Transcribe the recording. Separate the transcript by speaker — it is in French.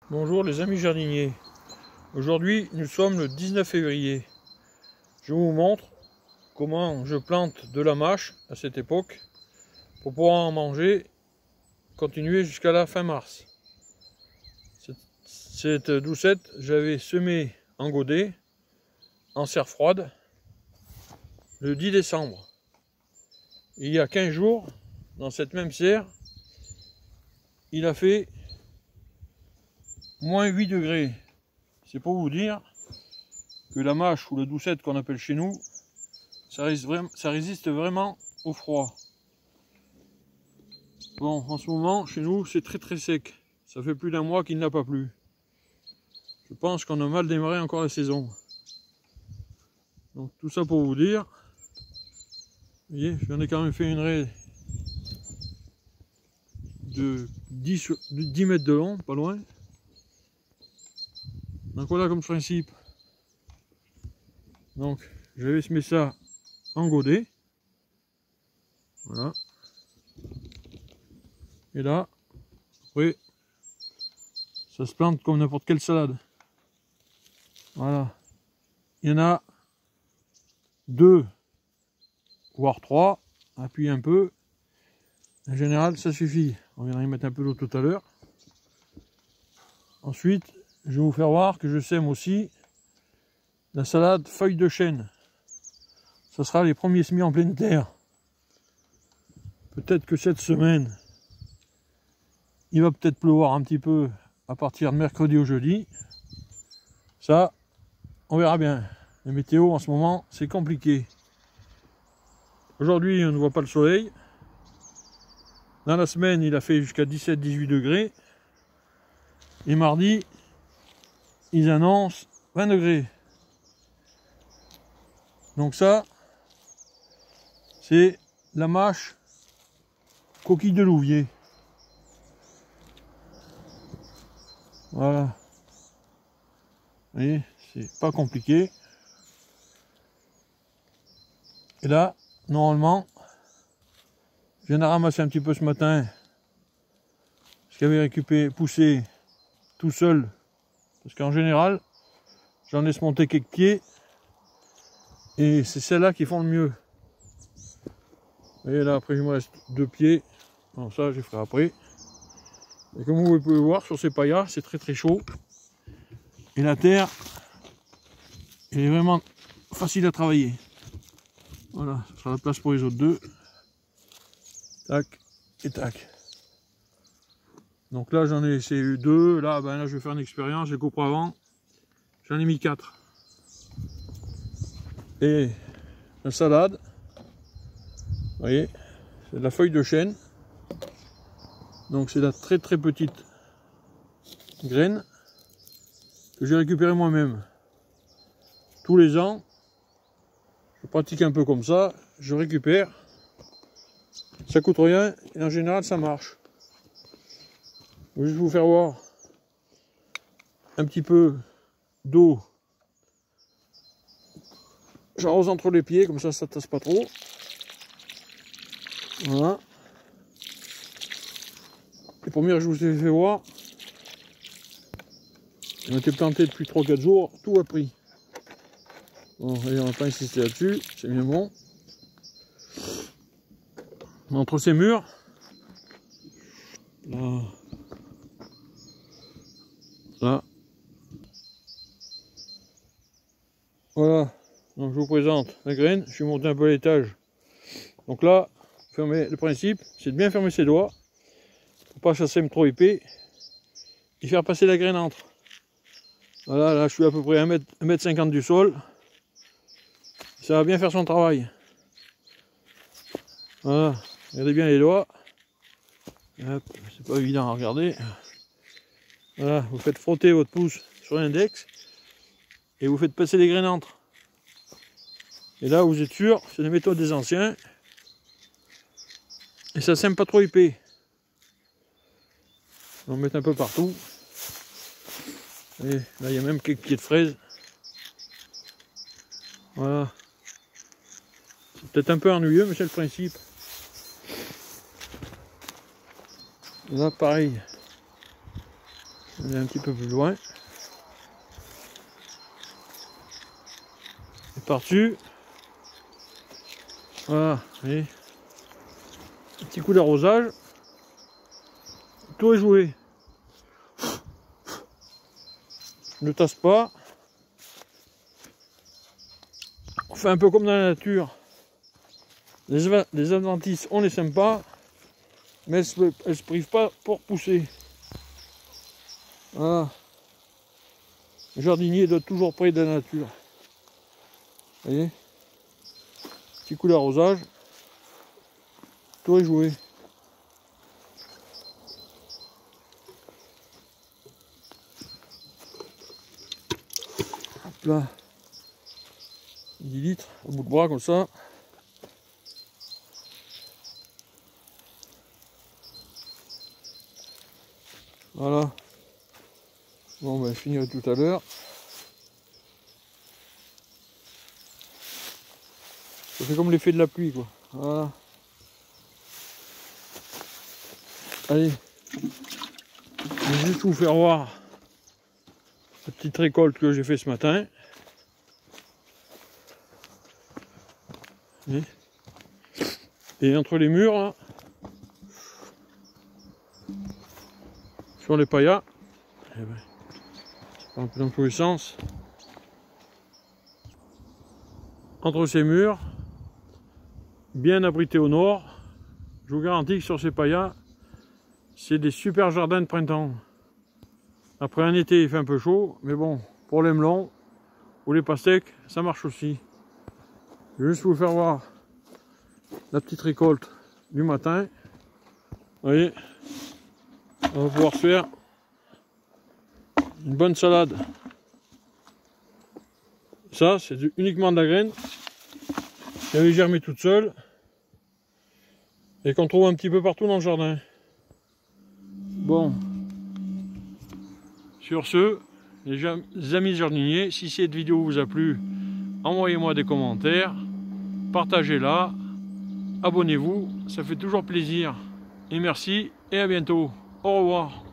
Speaker 1: Bonjour les amis jardiniers. Aujourd'hui nous sommes le 19 février. Je vous montre comment je plante de la mâche à cette époque pour pouvoir en manger, continuer jusqu'à la fin mars. Cette doucette, j'avais semé en godet, en serre froide, le 10 décembre. Et il y a 15 jours, dans cette même serre, il a fait moins 8 degrés. C'est pour vous dire que la mâche ou la doucette qu'on appelle chez nous, ça résiste vraiment au froid. Bon, en ce moment, chez nous, c'est très sec. Ça fait plus d'un mois qu'il n'a pas plu. Je pense qu'on a mal démarré encore la saison. Donc tout ça pour vous dire. Vous voyez, j'en ai quand même fait une raie de 10 mètres de long, pas loin. Donc voilà comme principe. Donc je vais semer ça en godet. Voilà. Et là, après, ça se plante comme n'importe quelle salade. Voilà. Il y en a 2, voire 3. Appuie un peu. En général, ça suffit. On viendra y mettre un peu d'eau tout à l'heure. Ensuite, je vais vous faire voir que je sème aussi la salade feuille de chêne. Ce sera les premiers semis en pleine terre. Peut-être que cette semaine, il va peut-être pleuvoir un petit peu à partir de mercredi au jeudi. Ça, on verra bien. Les météos en ce moment, c'est compliqué. Aujourd'hui, on ne voit pas le soleil. Dans la semaine, il a fait jusqu'à 17-18 degrés. Et mardi, ils annoncent 20 degrés. Donc ça, c'est la mâche coquille de louvier. Voilà. Vous voyez, c'est pas compliqué. Et là, normalement, je viens de ramasser un petit peu ce matin ce qui avait récupéré, poussé tout seul. Parce qu'en général, j'en laisse monter quelques pieds. Et c'est celles-là qui font le mieux. Et là, après, il me reste 2 pieds. Bon, ça, je ferai après. Et comme vous pouvez voir, sur ces paillas, c'est très chaud. Et la terre, elle est vraiment facile à travailler. Voilà, ça sera la place pour les autres 2. Tac et tac. Donc là, j'en ai essayé 2. Là, là, je vais faire une expérience. J'ai coupé avant. J'en ai mis 4. Et la salade, vous voyez, c'est de la feuille de chêne. Donc c'est la très petite graine que j'ai récupérée moi-même. Tous les ans, je pratique un peu comme ça, je récupère. Ça coûte rien et en général ça marche. Je vais vous faire voir un petit peu d'eau. J'arrose entre les pieds, comme ça tasse pas trop. Voilà. Les premières, je vous ai fait voir. On était planté depuis 3-4 jours, tout a pris. Bon, allez, on va pas insister là-dessus, c'est bien bon. Entre ces murs, là, voilà. Donc je vous présente la graine, je suis monté un peu à l'étage. Donc là, le principe, c'est de bien fermer ses doigts, pour pas chasser trop épais, et faire passer la graine entre. Voilà, là je suis à peu près 1,50 m du sol. Ça va bien faire son travail. Voilà, regardez bien les doigts. C'est pas évident à regarder. Voilà, vous faites frotter votre pouce sur l'index et vous faites passer les graines entre. Et là, vous êtes sûr, c'est la méthode des anciens. Et ça sème pas trop épais. On va mettre un peu partout. Et là, il y a même quelques pieds de fraises. Voilà. C'est peut-être un peu ennuyeux, mais c'est le principe. Et là, pareil. On est un petit peu plus loin. Et par-dessus, voilà, vous voyez, un petit coup d'arrosage, tout est joué. Ne tasse pas. On fait un peu comme dans la nature. Les adventices, on les sème pas, mais elles se privent pas pour pousser. Voilà. Le jardinier doit être toujours près de la nature. Vous voyez? Petit coup d'arrosage. Tout est joué. Hop là. 10 litres au bout de bras comme ça. Voilà. Bon, ben, je finirai tout à l'heure. Ça fait comme l'effet de la pluie, quoi. Voilà. Allez. Je vais juste vous faire voir la petite récolte que j'ai fait ce matin. Et entre les murs, là, sur les paillas, eh ben, c'est un peu dans tous les sens. Entre ces murs, bien abrités au nord, je vous garantis que sur ces paillas, c'est des super jardins de printemps. Après un été, il fait un peu chaud, mais bon, pour les melons ou les pastèques, ça marche aussi. Je vais juste vous faire voir la petite récolte du matin. Vous voyez, on va pouvoir se faire une bonne salade. Ça, c'est uniquement de la graine qui avait germé toute seule et qu'on trouve un petit peu partout dans le jardin. Bon, sur ce, les amis jardiniers, si cette vidéo vous a plu, envoyez-moi des commentaires, partagez-la, abonnez-vous, ça fait toujours plaisir. Et merci et à bientôt. Au revoir.